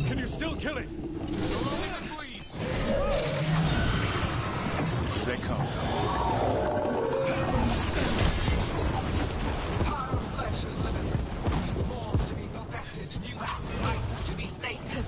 Can you still kill it? So long as it bleeds. They come. Power of flesh is limited. New forms to be perfected. New appetites to be sated.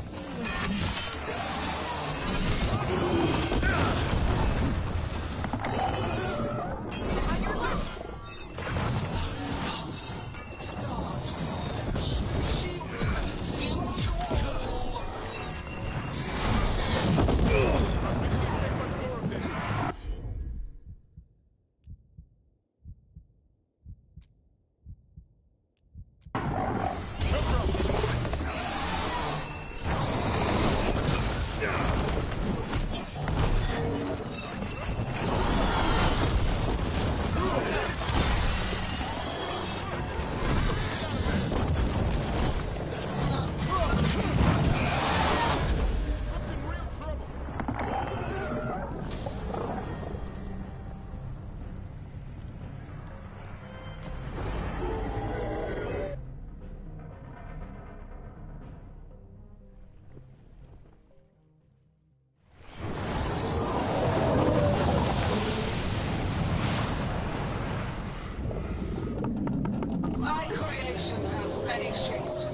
My creation has many shapes.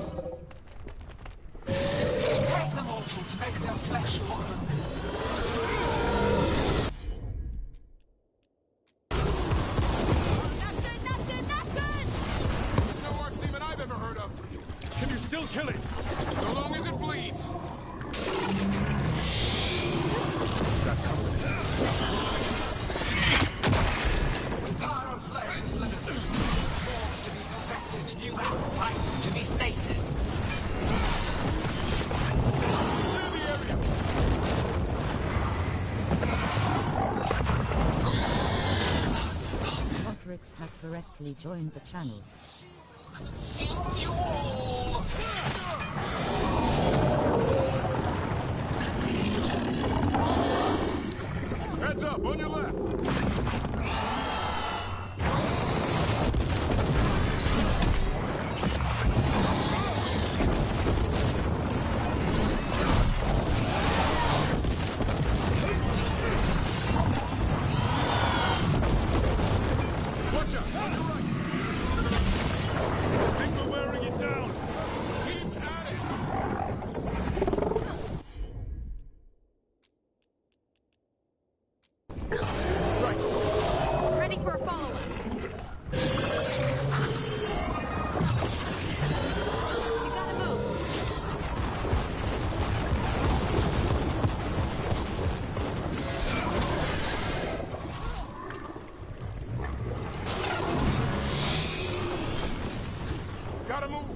Take the mortals, make their flesh warm. There's no archdemon I've ever heard of. Can you still kill it? So long as it bleeds. That covers it. Power of flesh is limited. Forms to be perfected, new appetites to be sated. Clear the area. Otrix has correctly joined the channel. Consume you all! Heads up, on your left. Watch out, on your right. I think we're wearing it down. Keep at it. Ready for a follow-up. You gotta move. Gotta move.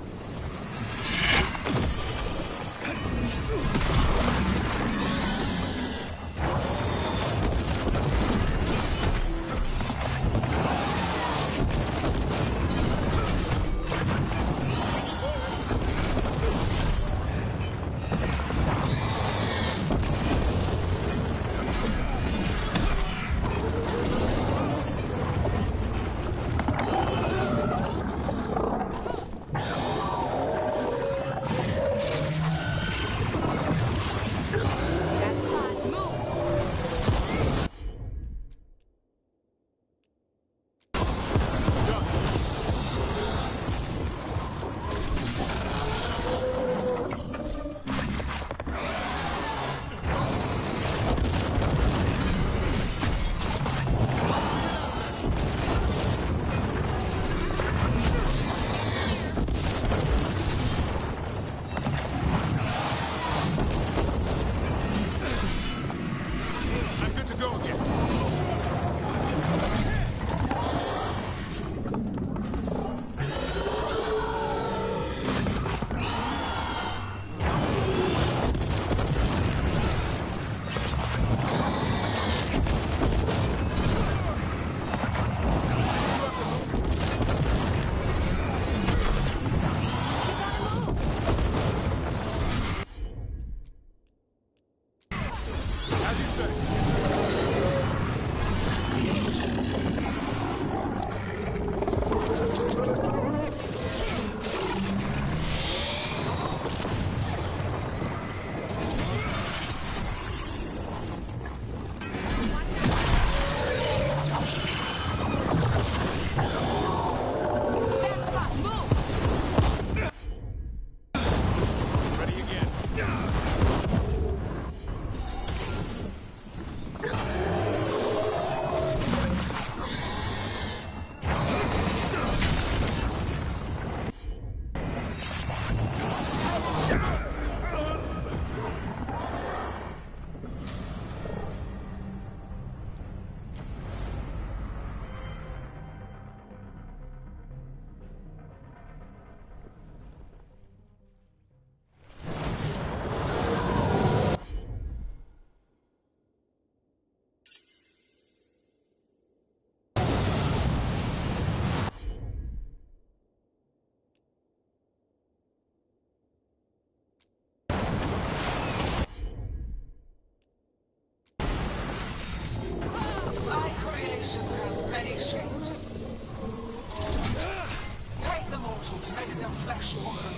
your flesh, Walker.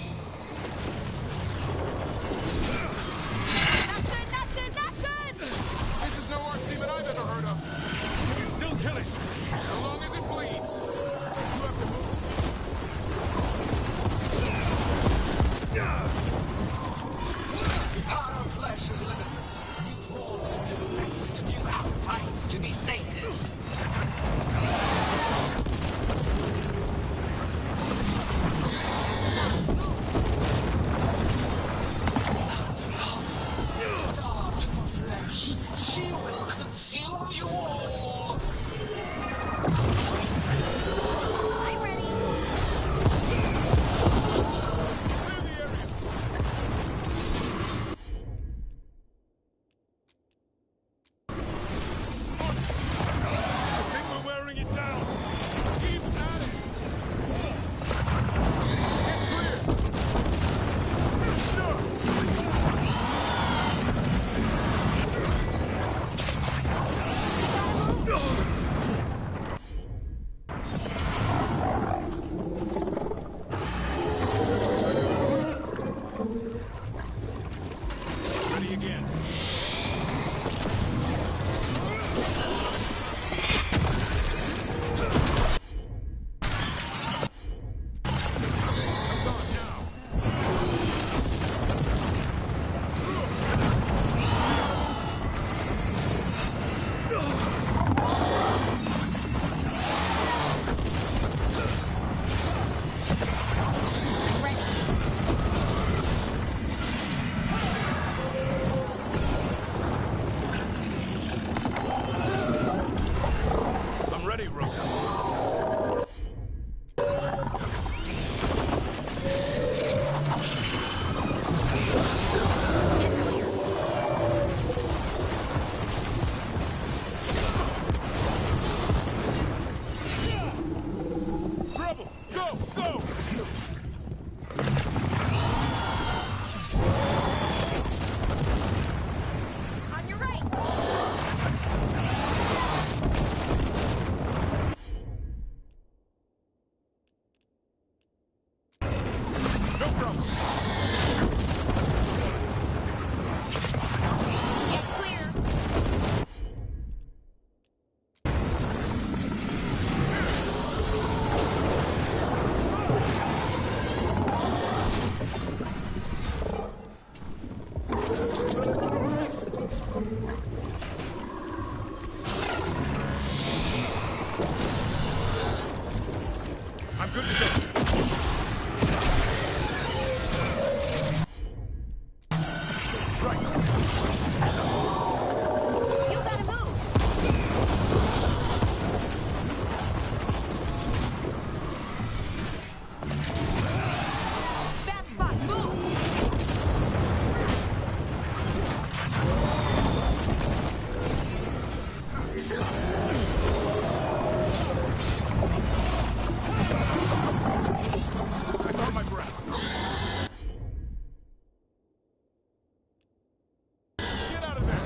Not good, not good, not good! This is no arch demon I've ever heard of. Can you still kill it? So long as it bleeds. You have to move. Power of flesh is limited. New forms to be perfected, new appetites to be sated. Starved for flesh, she will consume you all. I'm ready. Clear the area. I think we're wearing it down. Keep at it. Get clear. Ready again. It's on now. I'm ready. I'm ready, Rosa. Trouble. Go, go. On your right. No problem. Get clear. I'm good to go. You gotta move. Bad spot, move. I caught my breath. Get out of there.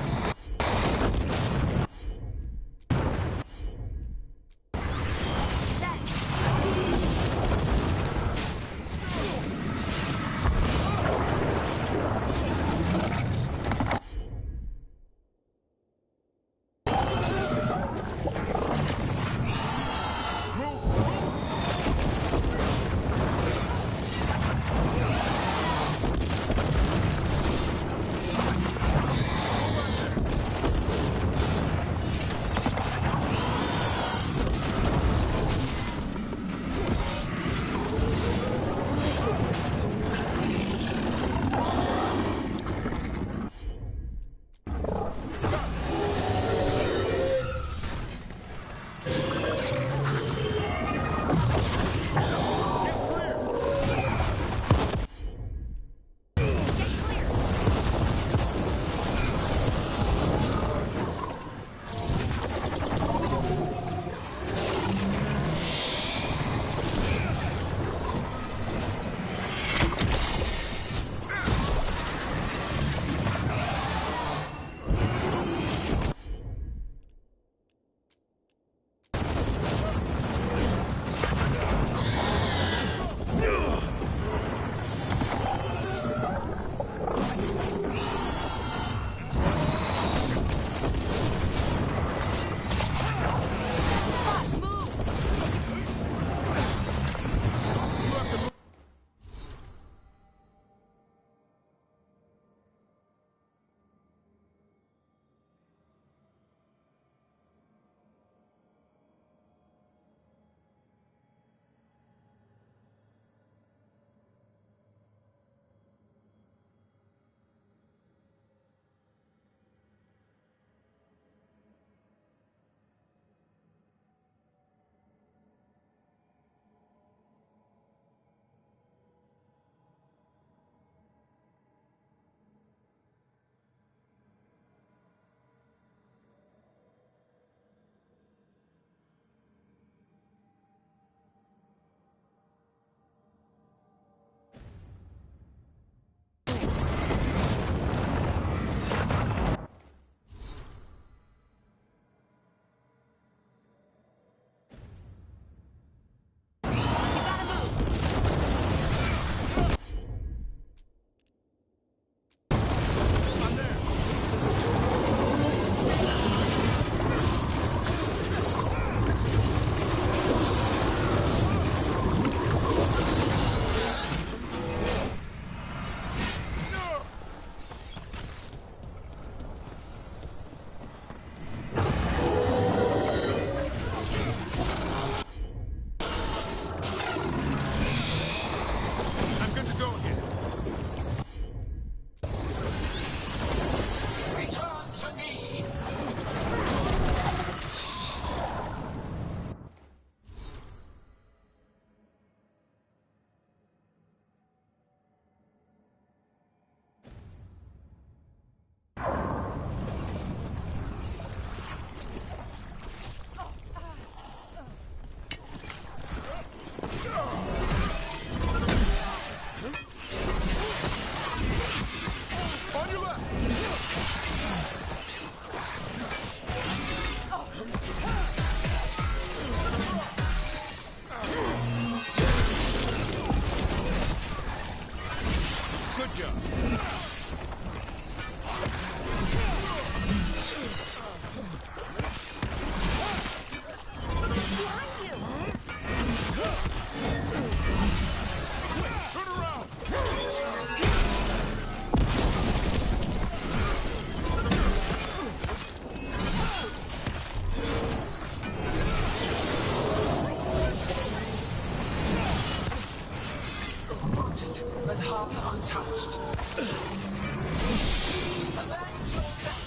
heart untouched. Avenge your death.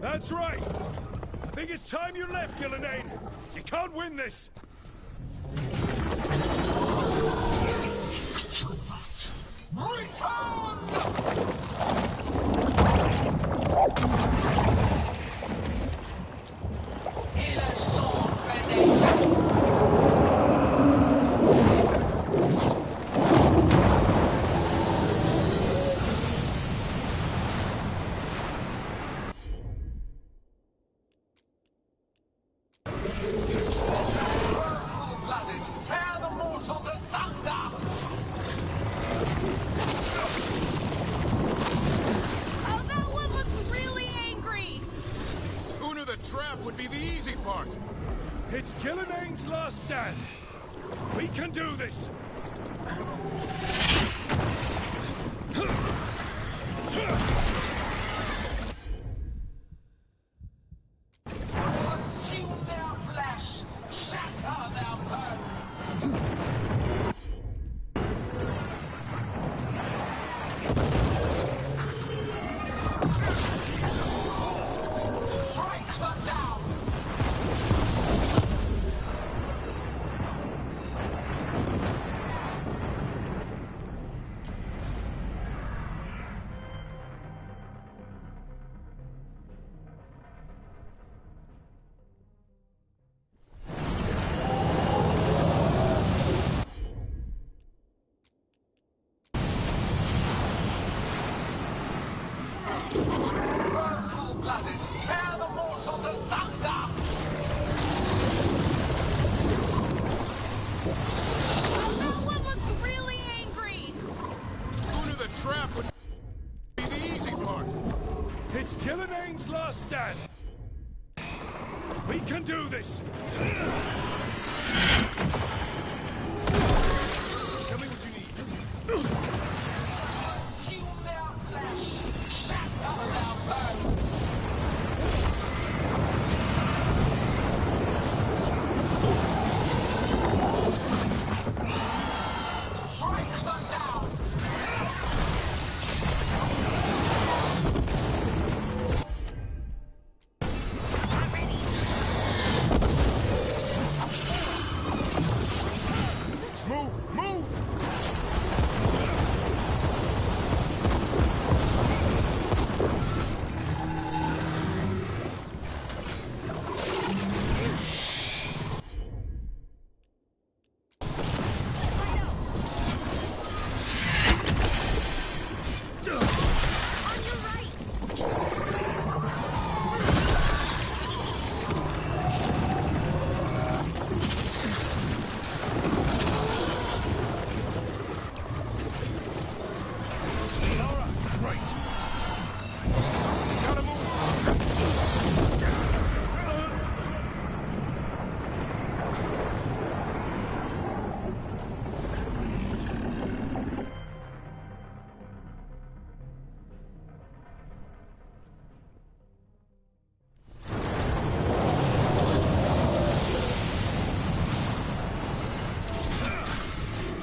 That's right! I think it's time you left, Gillenane! You can't win this! It's Gillenane's last stand. We can do this. Consume their flesh, shatter their bones. Strike them down. We can do this! Tell me what you need. Consume their flesh, shatter their bones. Strike them down. Move! Move! On your right! Laura, right! Gotta move!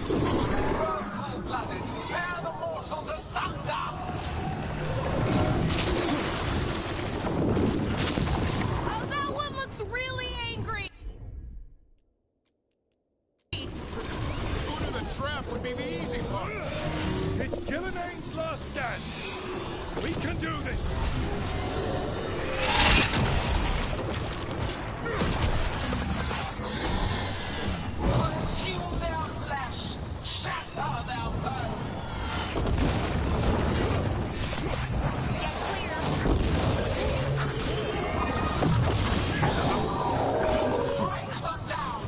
Cold-blooded, tear the mortals asunder! Oh, that one looks really angry! Going to the trap would be the easy part. It's Gillinane's last stand! We can do this! Consume their flesh, shatter their bones. Get clear! Strike them down.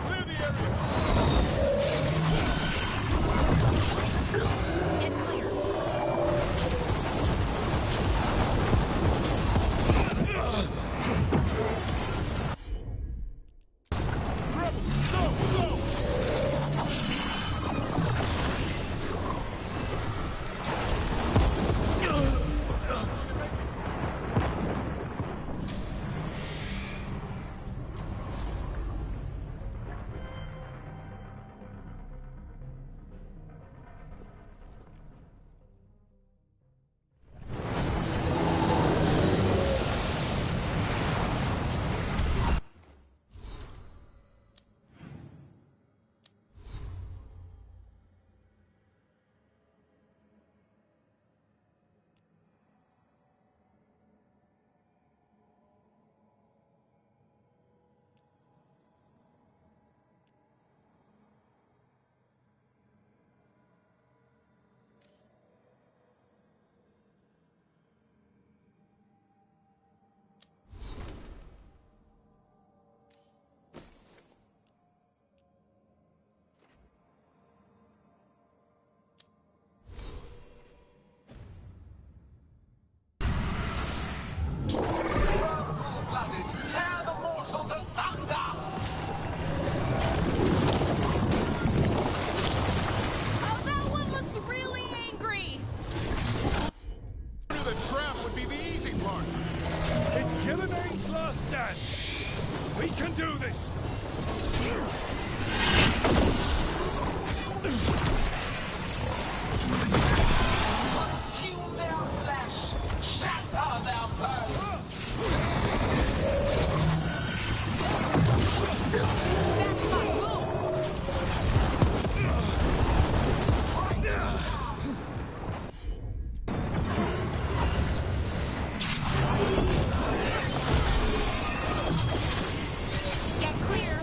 Clear the area! Get clear! Rebel, go! Go! Cold-blooded, tear the mortals asunder! Oh, that one looks really angry! Going to the trap would be the easy part. It's Gillinane's last stand! We can do this! Consume their flesh, shatter their bones. That's my move! Get clear!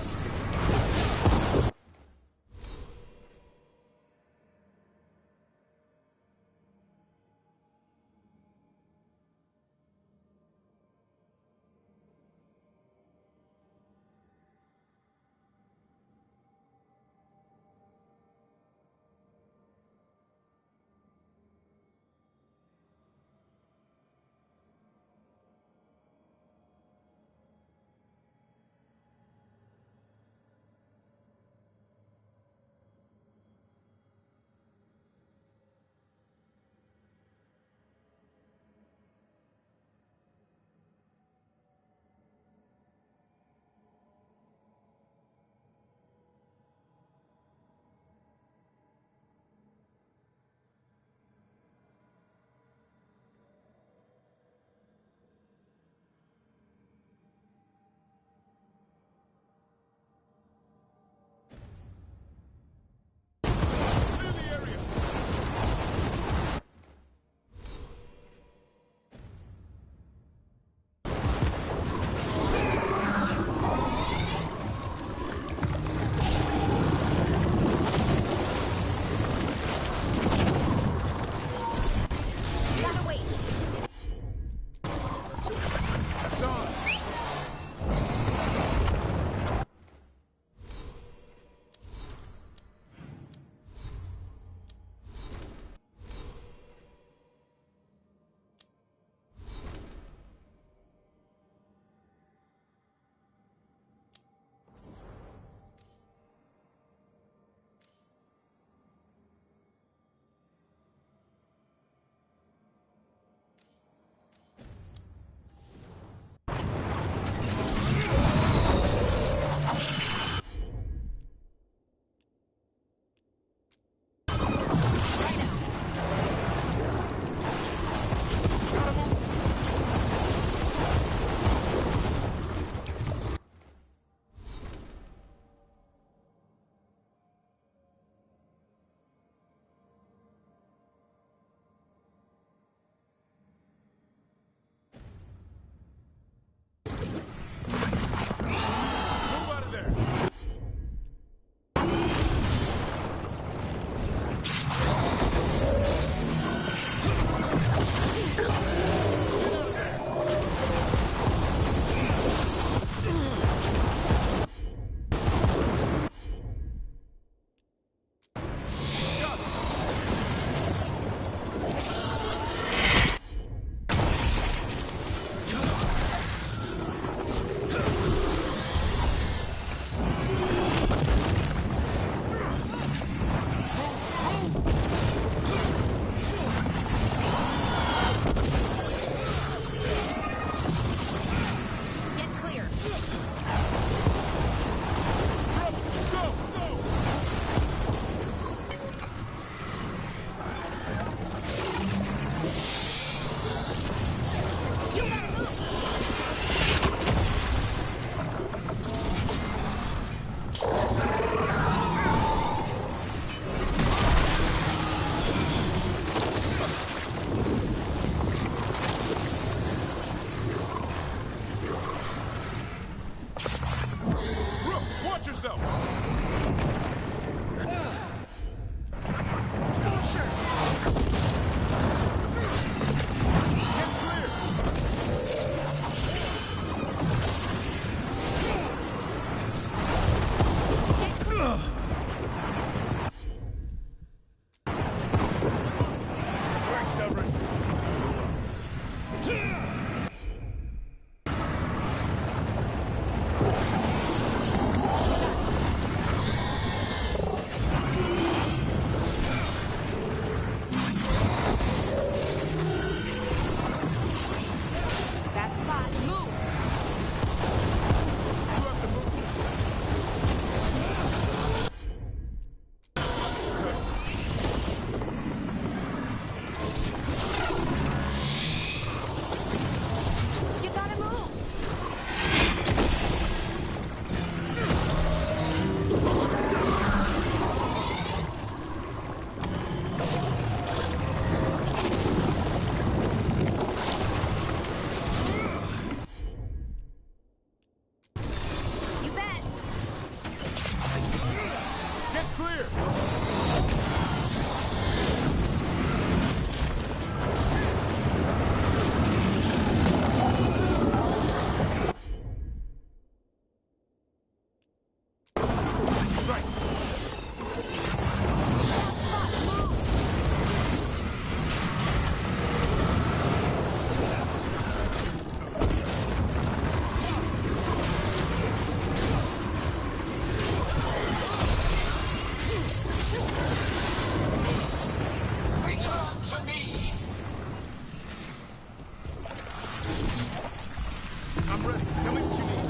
I'm ready. Tell me what you need.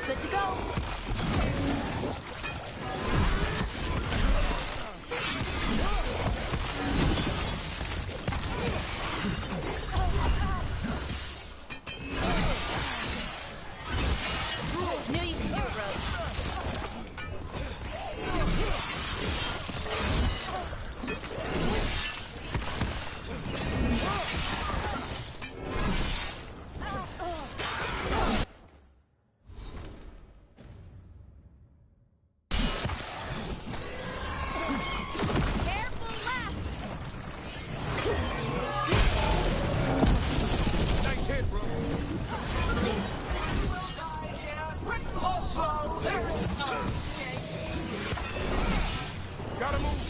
Good to go. Knew you could do it, Rose. Careful left. Nice hit, bro. Also, there is no escape. Gotta move.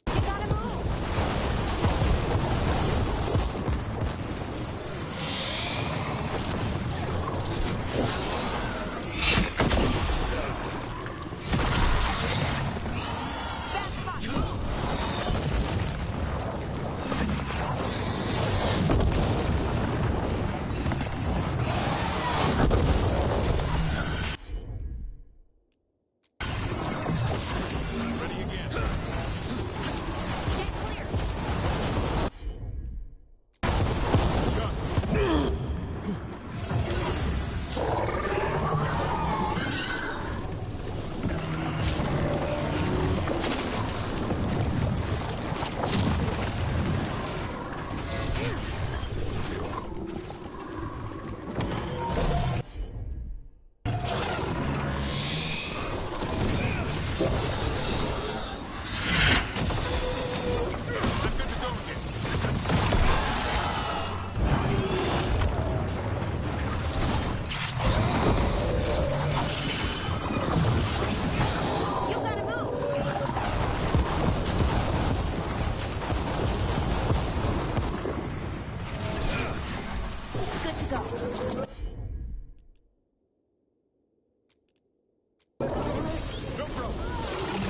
You gotta move. Bad spot. Ready again. Get clear. I'm good to go again. You gotta move. Good to go. No problem.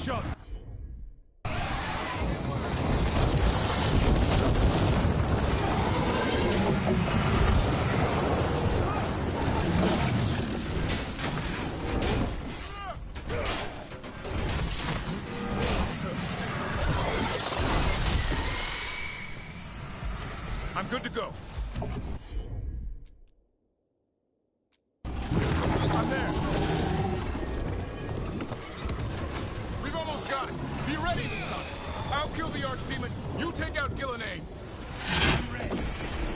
shot! I'm good to go. I'm there. We've almost got it. Be ready, Lucanus. I'll kill the Archdemon. You take out Gillenane.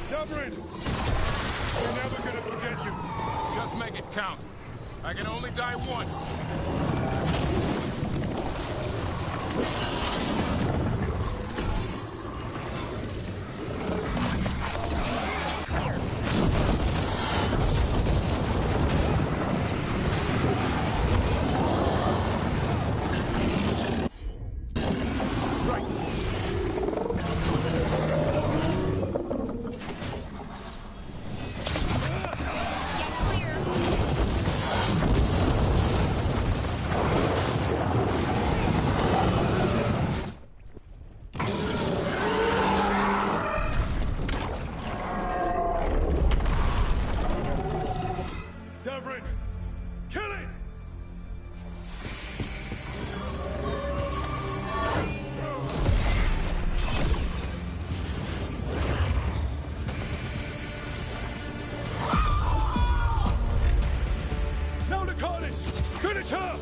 Dubrin! We're never gonna forget you. Just make it count. I can only die once. Get clear. Dubrin! Kill it! Now Lucanus! Finish her!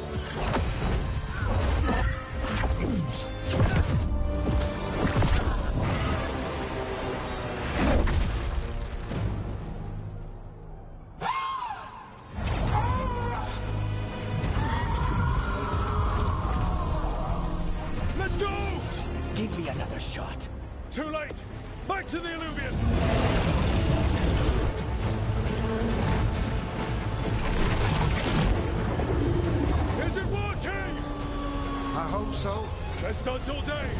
Let's go! Give me another shot. Too late! Back to the Illuvian! Is it working? I hope so. Best stunts all day!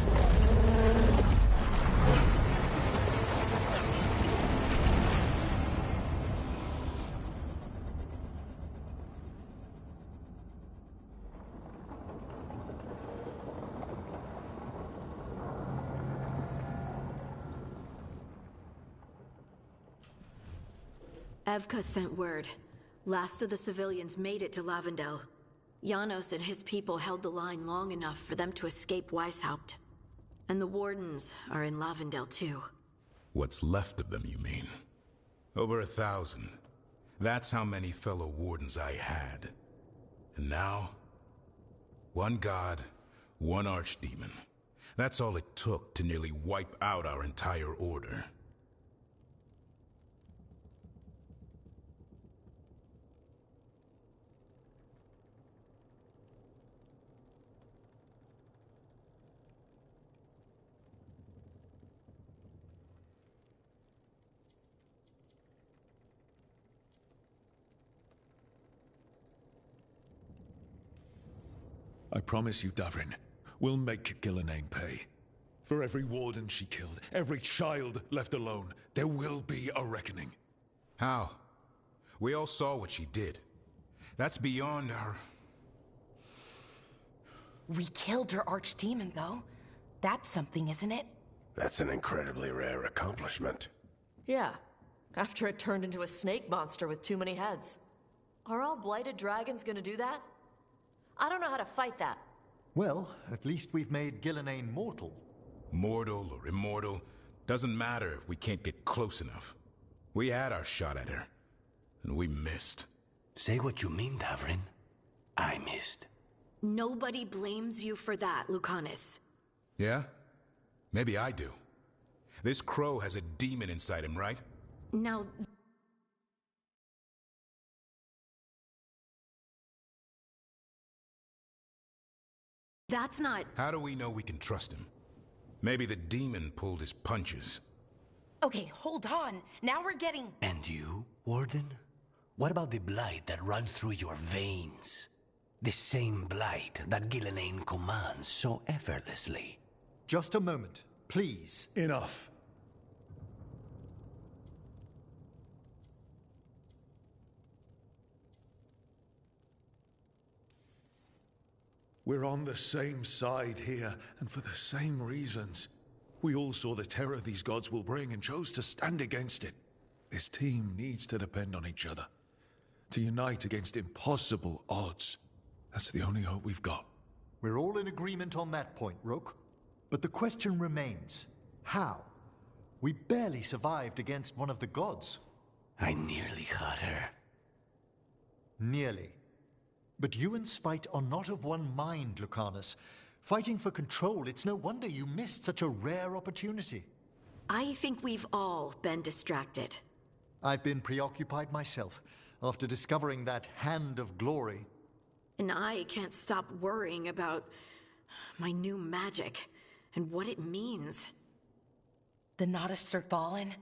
Evka sent word. Last of the civilians made it to Lavendel. Janos and his people held the line long enough for them to escape Weishaupt. And the Wardens are in Lavendel too. What's left of them, you mean? Over 1,000. That's how many fellow Wardens I had. And now? One god, one Archdemon. That's all it took to nearly wipe out our entire order. I promise you, Davrin, we'll make Gillenane pay. For every warden she killed, every child left alone, there will be a reckoning. How? We all saw what she did. That's beyond our... We killed her archdemon, though. That's something, isn't it? That's an incredibly rare accomplishment. Yeah, after it turned into a snake monster with too many heads. Are all blighted dragons gonna do that? I don't know how to fight that. Well, at least we've made Gillenane mortal. Mortal or immortal, doesn't matter if we can't get close enough. We had our shot at her, and we missed. Say what you mean, Davrin. I missed. Nobody blames you for that, Lucanus. Yeah? Maybe I do. This crow has a demon inside him, right? Now... That's not... How do we know we can trust him? Maybe the demon pulled his punches. Okay, hold on. Now we're getting... And you, Warden? What about the blight that runs through your veins? The same blight that Gillenane commands so effortlessly. Just a moment, please. Enough. We're on the same side here, and for the same reasons. We all saw the terror these gods will bring and chose to stand against it. This team needs to depend on each other, to unite against impossible odds. That's the only hope we've got. We're all in agreement on that point, Rook. But the question remains, how? We barely survived against one of the gods. I nearly got her. Nearly. But you and Spite are not of one mind, Lucanus. Fighting for control, it's no wonder you missed such a rare opportunity. I think we've all been distracted. I've been preoccupied myself, after discovering that Hand of Glory. And I can't stop worrying about my new magic and what it means. The Nodists are fallen?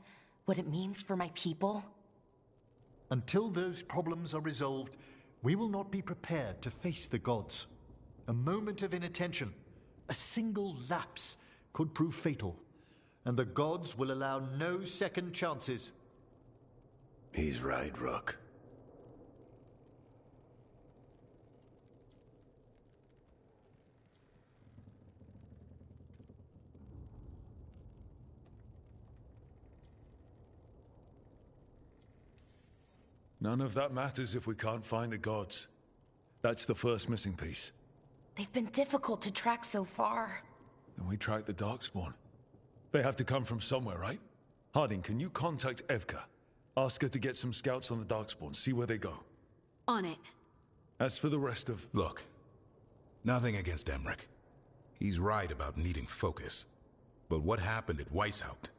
What it means for my people? Until those problems are resolved, we will not be prepared to face the gods. A moment of inattention, a single lapse, could prove fatal, and the gods will allow no second chances. He's right, Rook. None of that matters if we can't find the gods. That's the first missing piece. They've been difficult to track so far. Then we track the Darkspawn. They have to come from somewhere, right? Harding, can you contact Evka? Ask her to get some scouts on the Darkspawn, see where they go. On it. As for the rest of... Look, nothing against Emmerich. He's right about needing focus. But what happened at Weishaupt?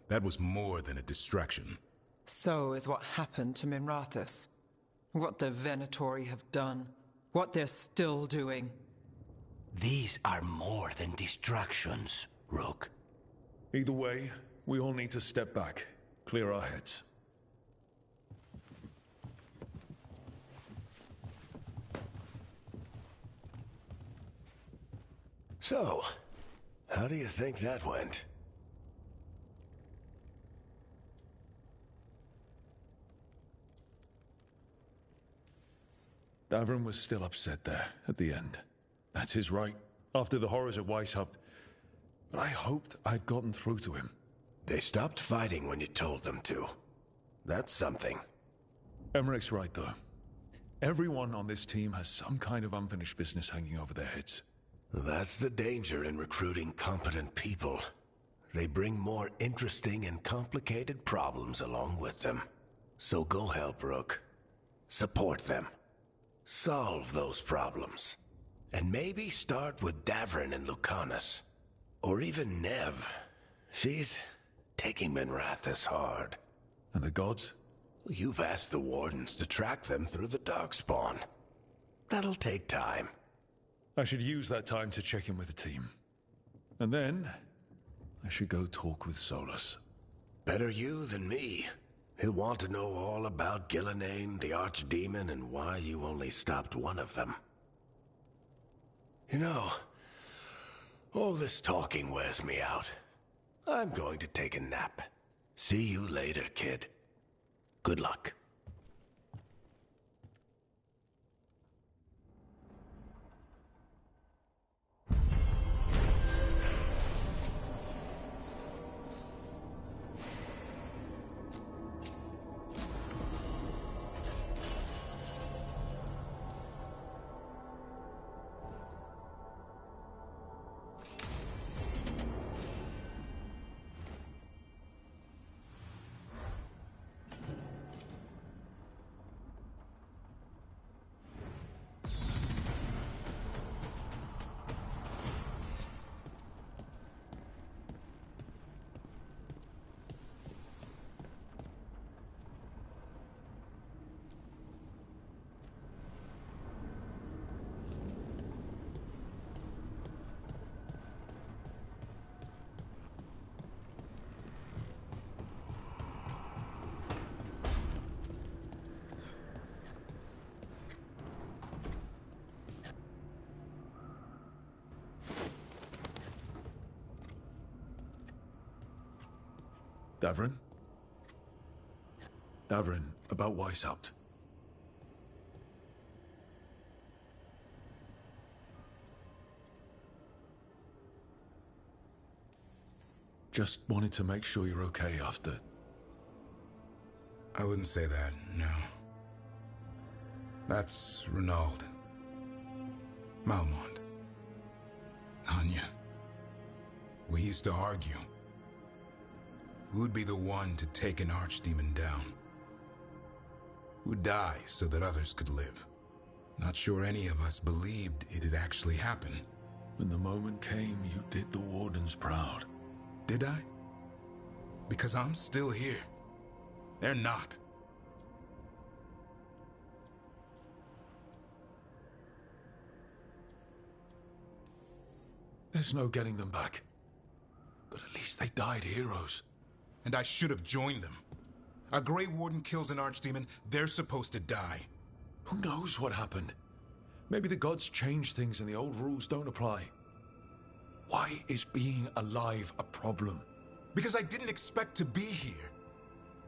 That was more than a distraction. So is what happened to Minrathous. What the Venatori have done. What they're still doing. These are more than distractions, Rook. Either way, we all need to step back, clear our heads. So, how do you think that went? Davrin was still upset there, at the end. That's his right, after the horrors at Weishaupt. But I hoped I'd gotten through to him. They stopped fighting when you told them to. That's something. Emmerich's right, though. Everyone on this team has some kind of unfinished business hanging over their heads. That's the danger in recruiting competent people. They bring more interesting and complicated problems along with them. So go help, Rook. Support them. Solve those problems. And maybe start with Davrin and Lucanus. Or even Nev. She's taking Minrathous hard. And the gods? You've asked the Wardens to track them through the Darkspawn. That'll take time. I should use that time to check in with the team. And then, I should go talk with Solus. Better you than me. He'll want to know all about Gillenane, the Archdemon, and why you only stopped one of them. You know, all this talking wears me out. I'm going to take a nap. See you later, kid. Good luck. Davrin? Davrin, about Weishaupt. Just wanted to make sure you're okay after. I wouldn't say that, no. That's Renaud. Malmont. Anya. We used to argue. Who'd be the one to take an archdemon down? Who'd die so that others could live? Not sure any of us believed it'd actually happen. When the moment came, you did the Wardens proud. Did I? Because I'm still here. They're not. There's no getting them back. But at least they died heroes. And I should have joined them. A Grey Warden kills an archdemon, they're supposed to die. Who knows what happened? Maybe the gods changed things and the old rules don't apply. Why is being alive a problem? Because I didn't expect to be here.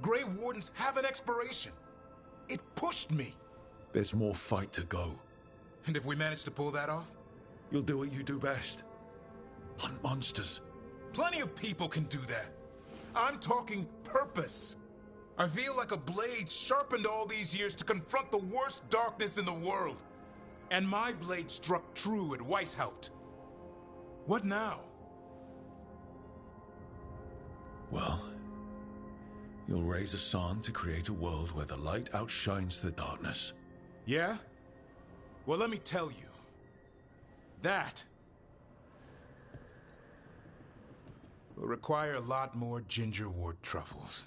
Grey Wardens have an expiration. It pushed me. There's more fight to go. And if we manage to pull that off? You'll do what you do best. Hunt monsters. Plenty of people can do that. I'm talking purpose. I feel like a blade sharpened all these years to confront the worst darkness in the world. And my blade struck true at Weishaupt. What now? Well, you'll raise a San to create a world where the light outshines the darkness. Yeah? Well, let me tell you. That will require a lot more gingerwort truffles.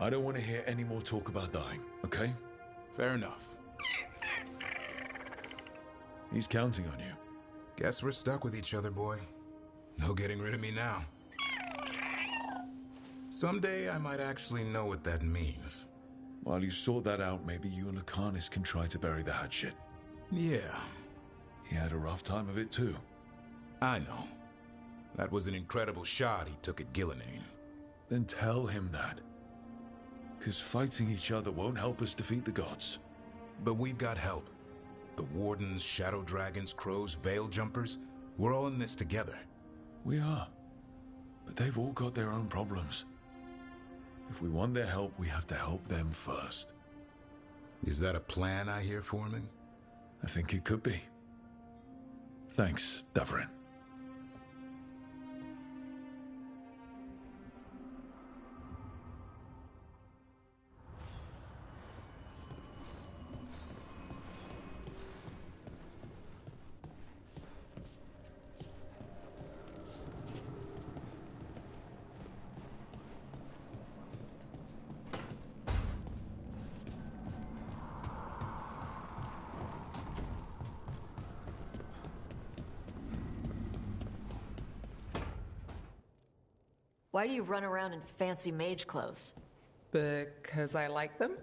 I don't want to hear any more talk about dying, okay? Fair enough. He's counting on you. Guess we're stuck with each other, boy. No getting rid of me now. Someday I might actually know what that means. While you sort that out, maybe you and Lucanus can try to bury the hatchet. Yeah. He had a rough time of it too. I know. That was an incredible shot he took at Gillenane. Then tell him that. Because fighting each other won't help us defeat the gods. But we've got help. The Wardens, Shadow Dragons, Crows, Veil Jumpers, we're all in this together. We are. But they've all got their own problems. If we want their help, we have to help them first. Is that a plan I hear forming? I think it could be. Thanks, Davarin. Why do you run around in fancy mage clothes? Because I like them?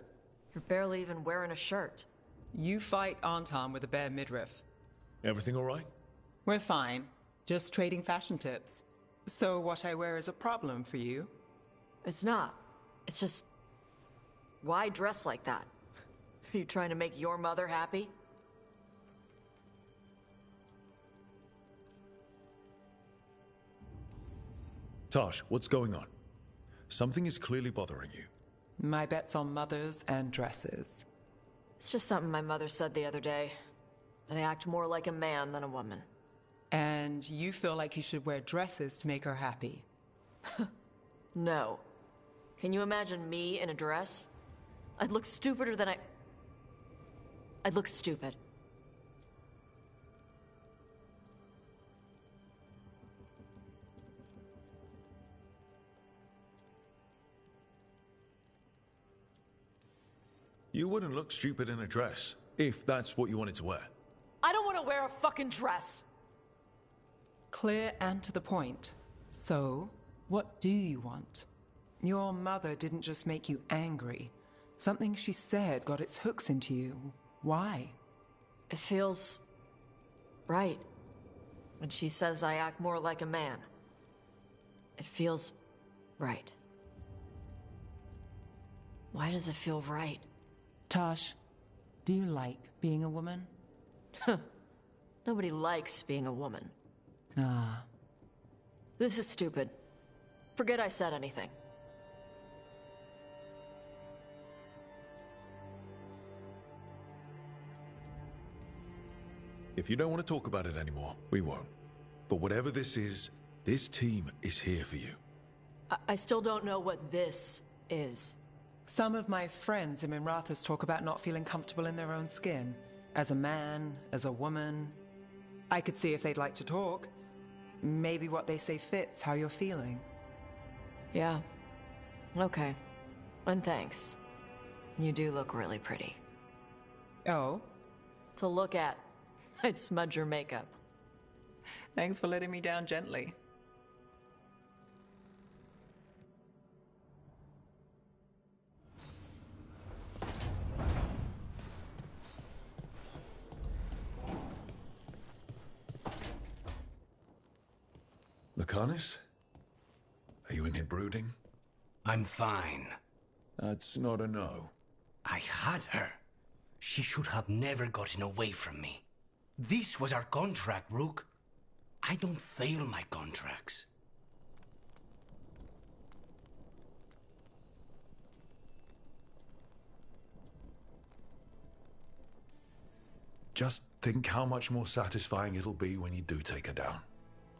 You're barely even wearing a shirt. You fight Anton with a bare midriff. Everything all right? We're fine. Just trading fashion tips. So what I wear is a problem for you? It's not. It's just... why dress like that? Are you trying to make your mother happy? Tosh, what's going on? Something is clearly bothering you. My bet's on mothers and dresses. It's just something my mother said the other day. That I act more like a man than a woman. And you feel like you should wear dresses to make her happy? No. Can you imagine me in a dress? I'd look stupider than I'd look stupid. You wouldn't look stupid in a dress, if that's what you wanted to wear. I don't want to wear a fucking dress. Clear and to the point. So, what do you want? Your mother didn't just make you angry. Something she said got its hooks into you. Why? It feels right. When she says I act more like a man. It feels right. Why does it feel right? Tosh, do you like being a woman? Nobody likes being a woman. Ah. This is stupid. Forget I said anything. If you don't want to talk about it anymore, we won't. But whatever this is, this team is here for you. I still don't know what this is. Some of my friends in Minrathous talk about not feeling comfortable in their own skin. As a man, as a woman. I could see if they'd like to talk. Maybe what they say fits how you're feeling. Yeah. Okay. And thanks. You do look really pretty. Oh? To look at. I'd smudge your makeup. Thanks for letting me down gently. Lucanus? Are you in here brooding? I'm fine. That's not a no. I had her. She should have never gotten away from me. This was our contract, Rook. I don't fail my contracts. Just think how much more satisfying it'll be when you do take her down.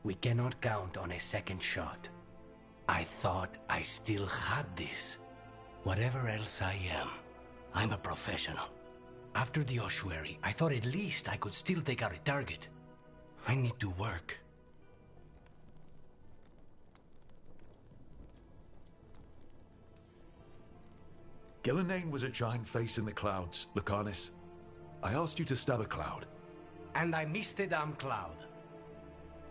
We cannot count on a second shot. I thought I still had this. Whatever else I am, I'm a professional. After the ossuary, I thought at least I could still take out a target. I need to work. Gillenane was a giant face in the clouds, Lucanus. I asked you to stab a cloud. And I missed the damn cloud.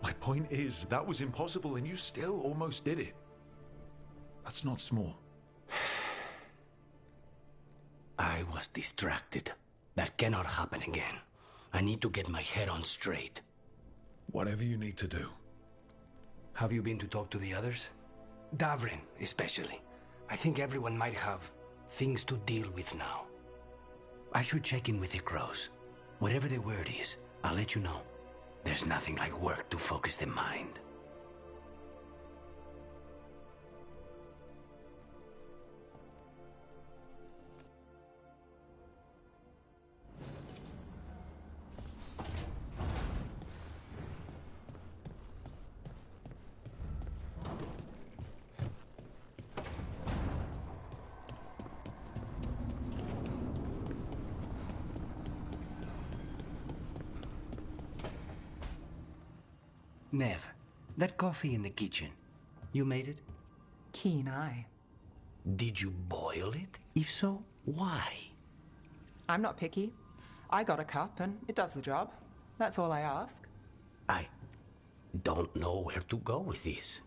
My point is, that was impossible and you still almost did it. That's not small. I was distracted. That cannot happen again. I need to get my head on straight. Whatever you need to do. Have you been to talk to the others? Davrin, especially. I think everyone might have things to deal with now. I should check in with the crows. Whatever the word is, I'll let you know. There's nothing like work to focus the mind. Nev, that coffee in the kitchen, you made it? Keen eye. Did you boil it? If so, why? I'm not picky. I got a cup and it does the job. That's all I ask. I don't know where to go with this.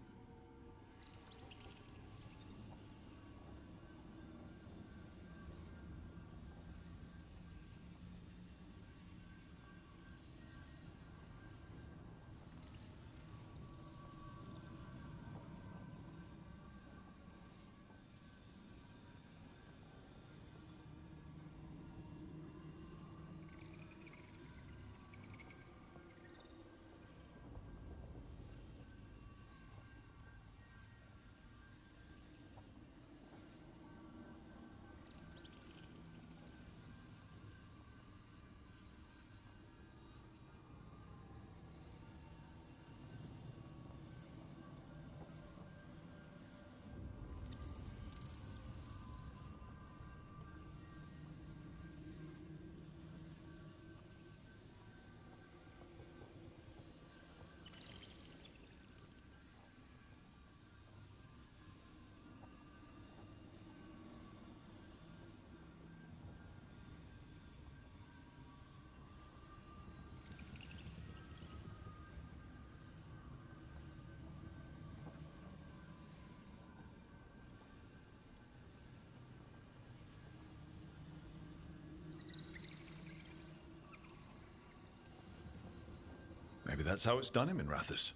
that's how it's done in Minrathous.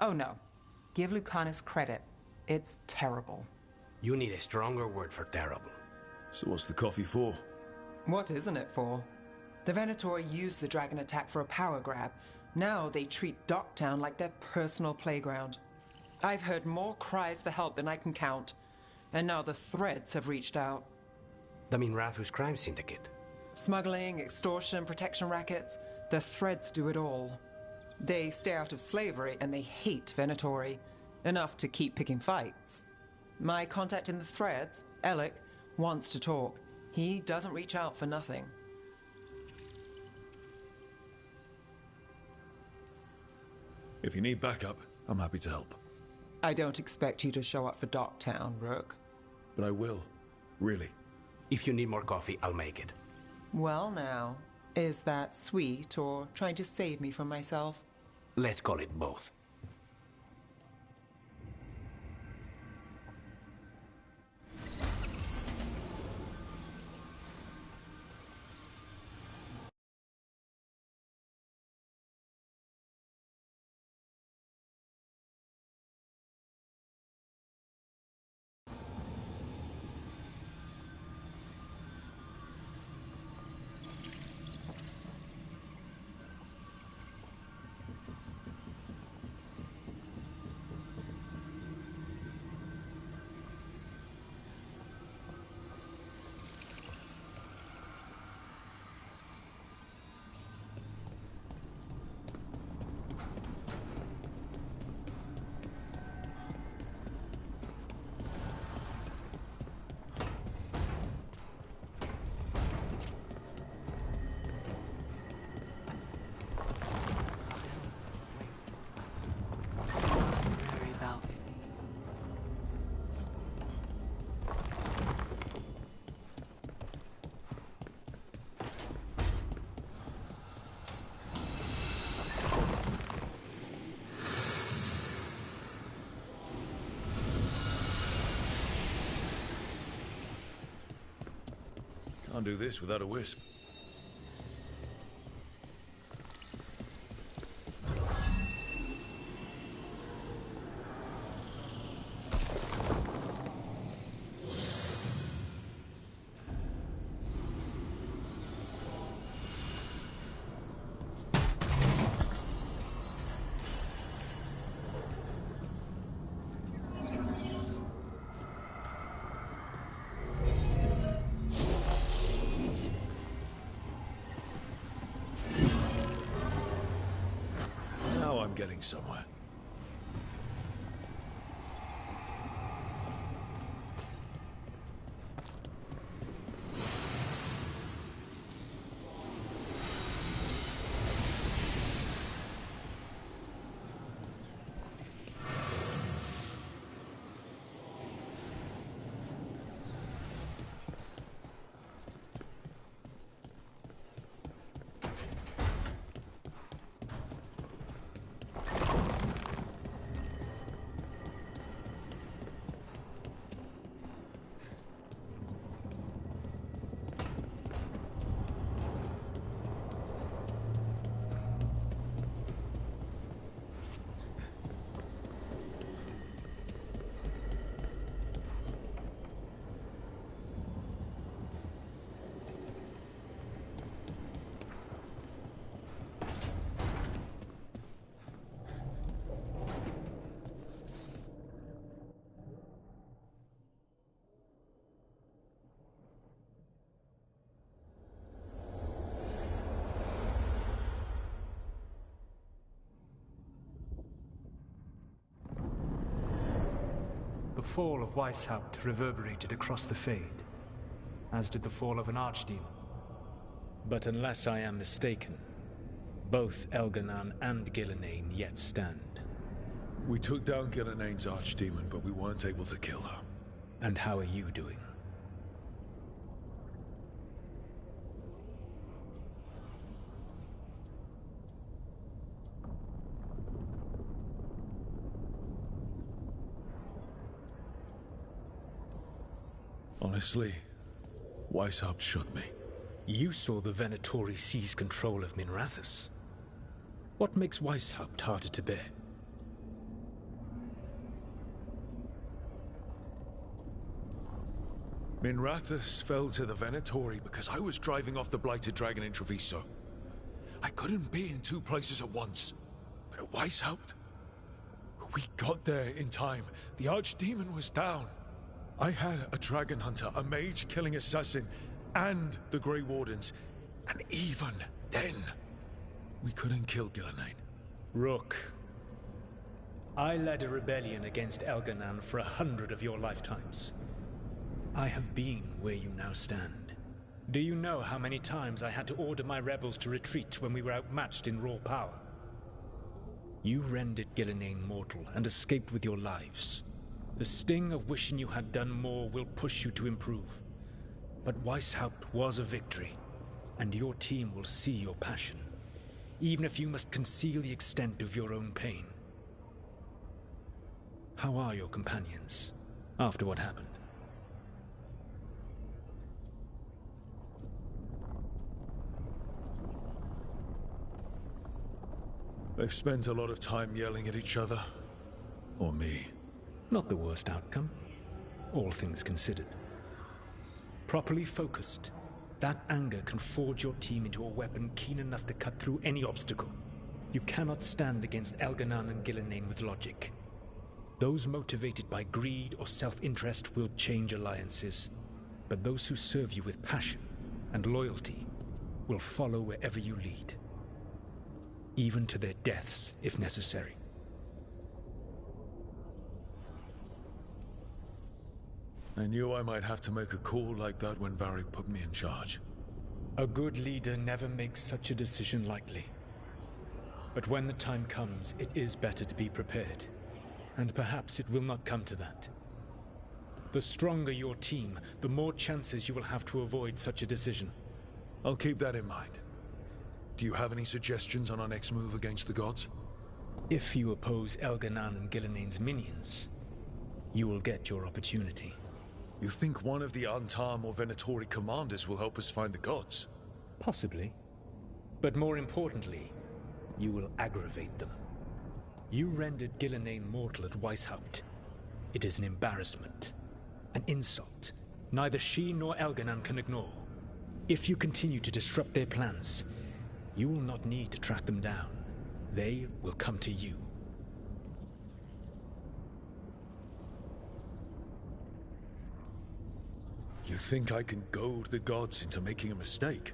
Oh no. Give Lucanus credit. It's terrible. You need a stronger word for terrible. So what's the coffee for? What isn't it for? The Venatori used the dragon attack for a power grab. Now they treat Docktown like their personal playground. I've heard more cries for help than I can count. And now the Threads have reached out. The Minrathous crime syndicate. Smuggling, extortion, protection rackets. The Threads do it all. They stay out of slavery and they hate Venatori. Enough to keep picking fights. My contact in the Threads, Alec, wants to talk. He doesn't reach out for nothing. If you need backup, I'm happy to help. I don't expect you to show up for Docktown, Rook. But I will. Really. If you need more coffee, I'll make it. Well now, is that sweet or trying to save me from myself? Let's call it both. Can't do this without a wisp. Getting somewhere. The fall of Weishaupt reverberated across the Fade, as did the fall of an archdemon. But unless I am mistaken, both Elganan and Gillenane yet stand. We took down Gillenane's archdemon, but we weren't able to kill her. And how are you doing? Honestly, Weishaupt shook me. You saw the Venatori seize control of Minrathous. What makes Weishaupt harder to bear? Minrathus fell to the Venatori because I was driving off the Blighted Dragon in Treviso. I couldn't be in two places at once. But at Weishaupt, we got there in time. The Archdemon was down. I had a Dragon Hunter, a mage-killing assassin, and the Grey Wardens. And even then, we couldn't kill Gillenane. Rook, I led a rebellion against Elganan for 100 of your lifetimes. I have been where you now stand. Do you know how many times I had to order my rebels to retreat when we were outmatched in raw power? You rendered Gillenane mortal and escaped with your lives. The sting of wishing you had done more will push you to improve. But Weishaupt was a victory, and your team will see your passion, even if you must conceal the extent of your own pain. How are your companions after what happened? They've spent a lot of time yelling at each other. Or me. Not the worst outcome, all things considered. Properly focused, that anger can forge your team into a weapon keen enough to cut through any obstacle. You cannot stand against Elganan and Gillenane with logic. Those motivated by greed or self-interest will change alliances, but those who serve you with passion and loyalty will follow wherever you lead. Even to their deaths, if necessary. I knew I might have to make a call like that when Varric put me in charge. A good leader never makes such a decision lightly. But when the time comes, it is better to be prepared. And perhaps it will not come to that. The stronger your team, the more chances you will have to avoid such a decision. I'll keep that in mind. Do you have any suggestions on our next move against the gods? If you oppose Elganan and Gillenane's minions, you will get your opportunity. You think one of the Antam or Venatori commanders will help us find the gods? Possibly. But more importantly, you will aggravate them. You rendered Gillenane mortal at Weishaupt. It is an embarrassment, an insult, neither she nor Elganan can ignore. If you continue to disrupt their plans, you will not need to track them down. They will come to you. You think I can goad the gods into making a mistake?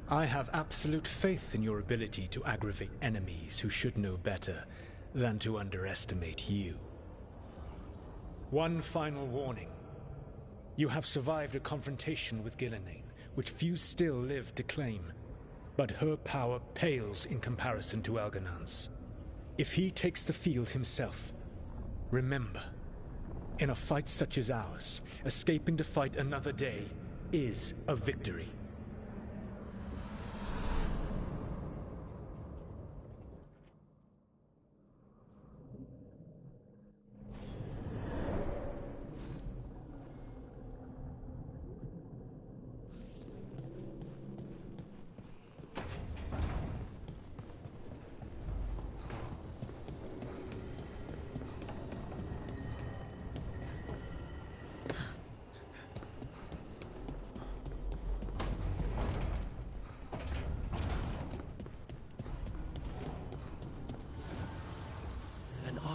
I have absolute faith in your ability to aggravate enemies who should know better than to underestimate you. One final warning. You have survived a confrontation with Gillenane, which few still live to claim. But her power pales in comparison to Elganan's. If he takes the field himself, remember, in a fight such as ours, escaping to fight another day is a victory.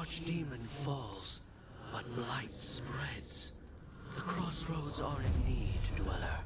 Archdemon falls, but blight spreads. The crossroads are in need, Dweller.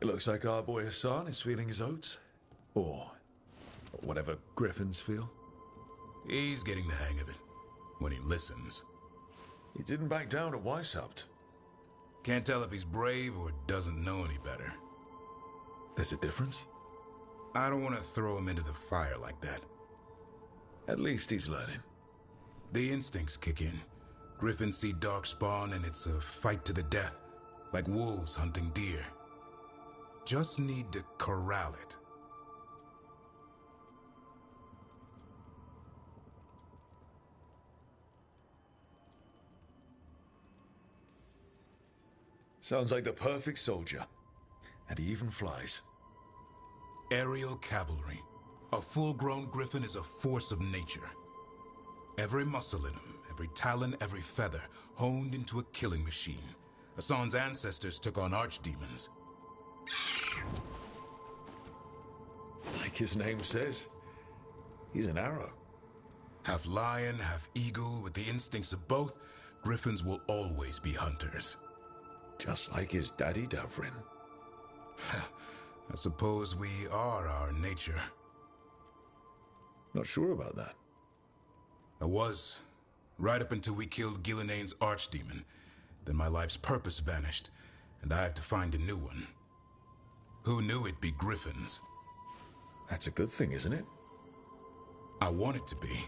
Looks like our boy Hassan is feeling his oats. Or whatever griffins feel. He's getting the hang of it. When he listens. He didn't back down at Weishaupt. Can't tell if he's brave or doesn't know any better. There's a difference? I don't want to throw him into the fire like that. At least he's learning. The instincts kick in. Griffins see darkspawn and it's a fight to the death. Like wolves hunting deer. Just need to corral it. Sounds like the perfect soldier. And he even flies. Aerial cavalry. A full-grown griffin is a force of nature. Every muscle in him, every talon, every feather, honed into a killing machine. Hassan's ancestors took on archdemons. Like his name says, he's an arrow. Half lion, half eagle, with the instincts of both, griffins will always be hunters. Just like his daddy, Davrin. I suppose we are our nature. Not sure about that. I was, right up until we killed Gilinane's archdemon. Then my life's purpose vanished, and I have to find a new one. Who knew it'd be griffins? That's a good thing, isn't it? I want it to be.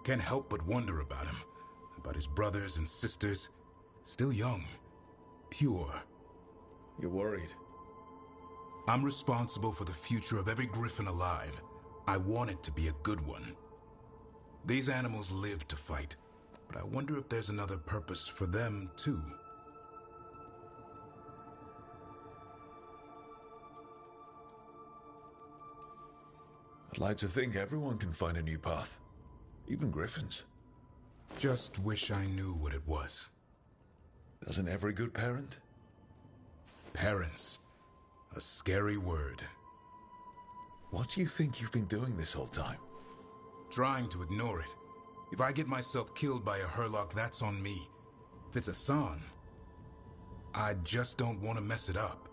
Can't help but wonder about him. About his brothers and sisters. Still young. Pure. You're worried? I'm responsible for the future of every griffin alive. I want it to be a good one. These animals live to fight, but I wonder if there's another purpose for them, too. I'd like to think everyone can find a new path. Even griffins. Just wish I knew what it was. Doesn't every good parent? Parents. A scary word. What do you think you've been doing this whole time? Trying to ignore it. If I get myself killed by a Herlock, that's on me. If it's Hassan, I just don't want to mess it up.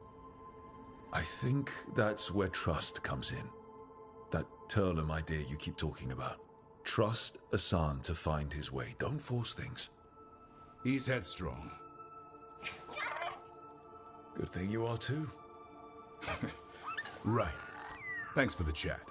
I think that's where trust comes in. That Turlum idea you keep talking about. Trust Hassan to find his way. Don't force things. He's headstrong. Good thing you are too. Right. Thanks for the chat.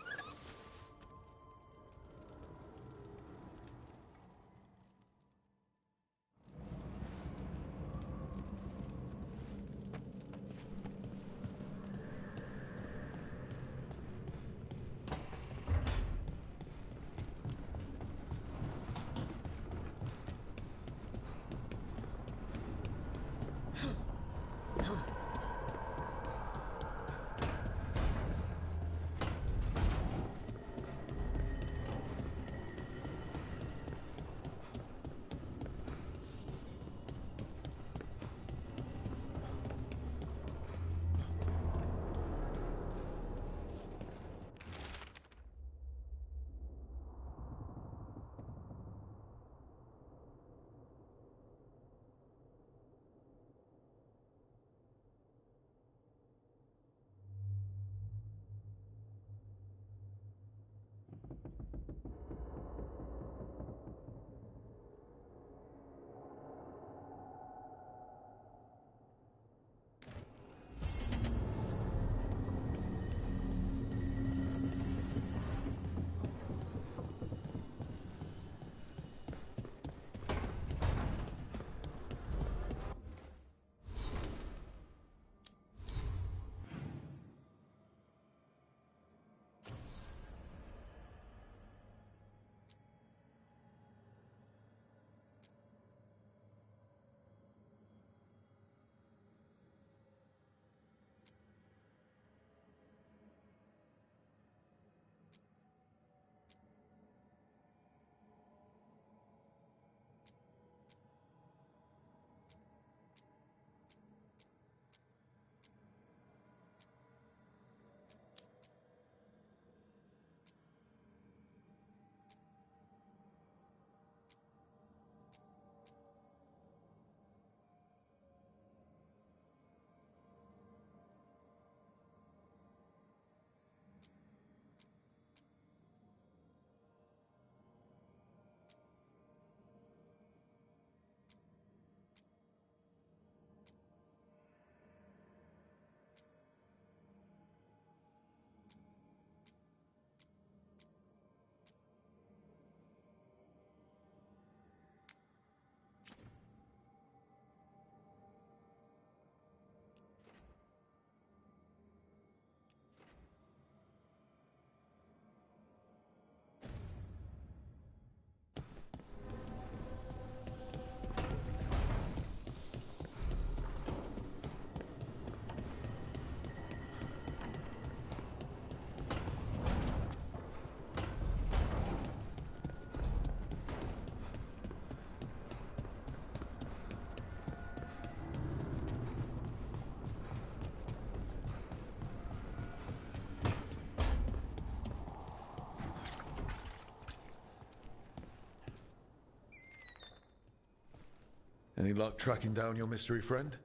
Any luck tracking down your mystery friend?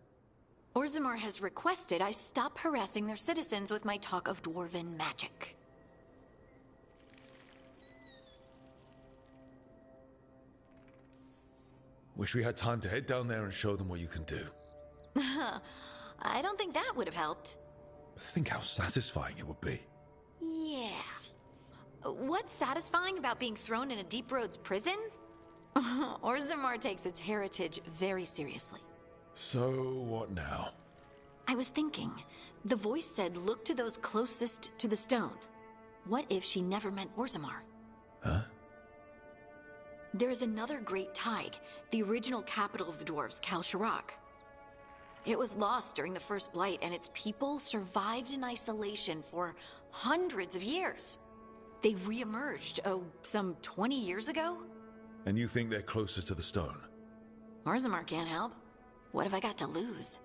Orzammar has requested I stop harassing their citizens with my talk of dwarven magic. Wish we had time to head down there and show them what you can do. I don't think that would have helped. Think how satisfying it would be. Yeah. What's satisfying about being thrown in a Deep Roads prison? Orzammar takes its heritage very seriously. So, what now? I was thinking, the voice said look to those closest to the stone. What if she never meant Orzammar? Huh? There is another great tide, the original capital of the dwarves, Kalsharak. It was lost during the First Blight, and its people survived in isolation for hundreds of years. They re-emerged, some 20 years ago? And you think they're closest to the stone? Orzammar can't help. What have I got to lose?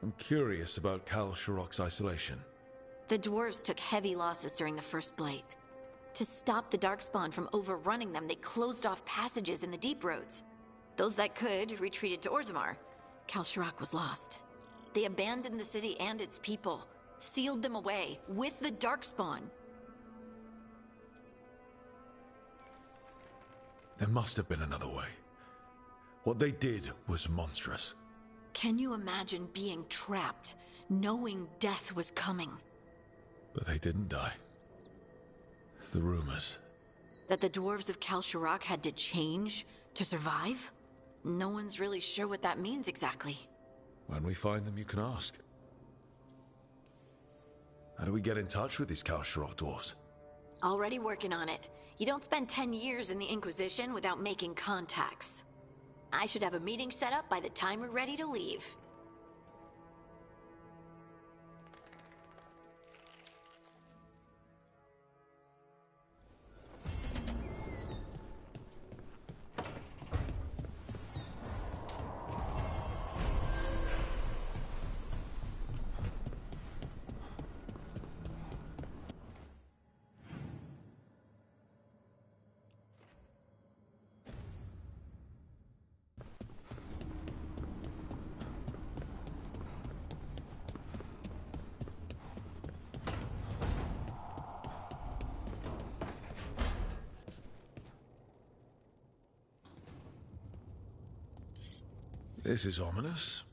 I'm curious about Kalsharak's isolation. The dwarves took heavy losses during the First Blight. To stop the Darkspawn from overrunning them, they closed off passages in the Deep Roads. Those that could retreated to Orzammar. Kalsharak was lost. They abandoned the city and its people, sealed them away with the Darkspawn. There must have been another way. What they did was monstrous. Can you imagine being trapped, knowing death was coming? But they didn't die. The rumors. That the dwarves of Kalsharak had to change to survive? No one's really sure what that means exactly. When we find them, you can ask. How do we get in touch with these Kalsharak dwarves? Already working on it. You don't spend 10 years in the Inquisition without making contacts. I should have a meeting set up by the time we're ready to leave. This is ominous.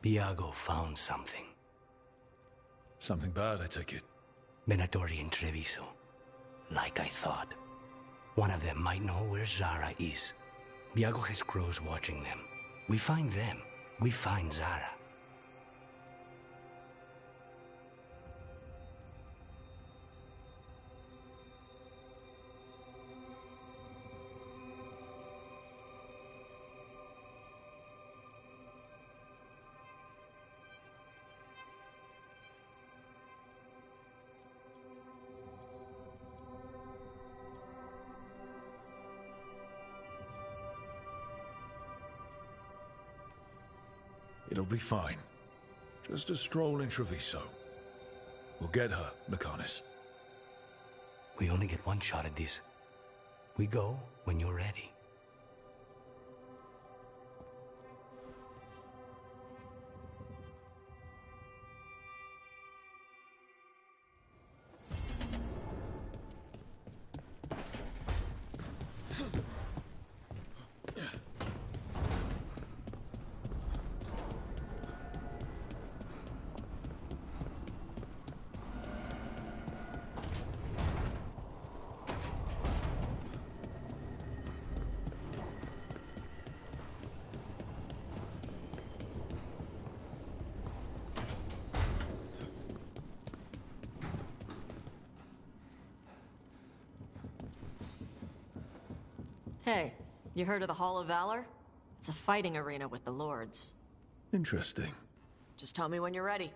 Viago found something. Something bad, I take it. Venatori and Treviso. Like I thought. One of them might know where Zara is. Viago has crows watching them. We find them. We find Zara. It'll be fine. Just a stroll in Treviso. We'll get her, Mechanis. We only get one shot at this. We go when you're ready. Hey, you heard of the Hall of Valor? It's a fighting arena with the lords. Interesting. Just tell me when you're ready.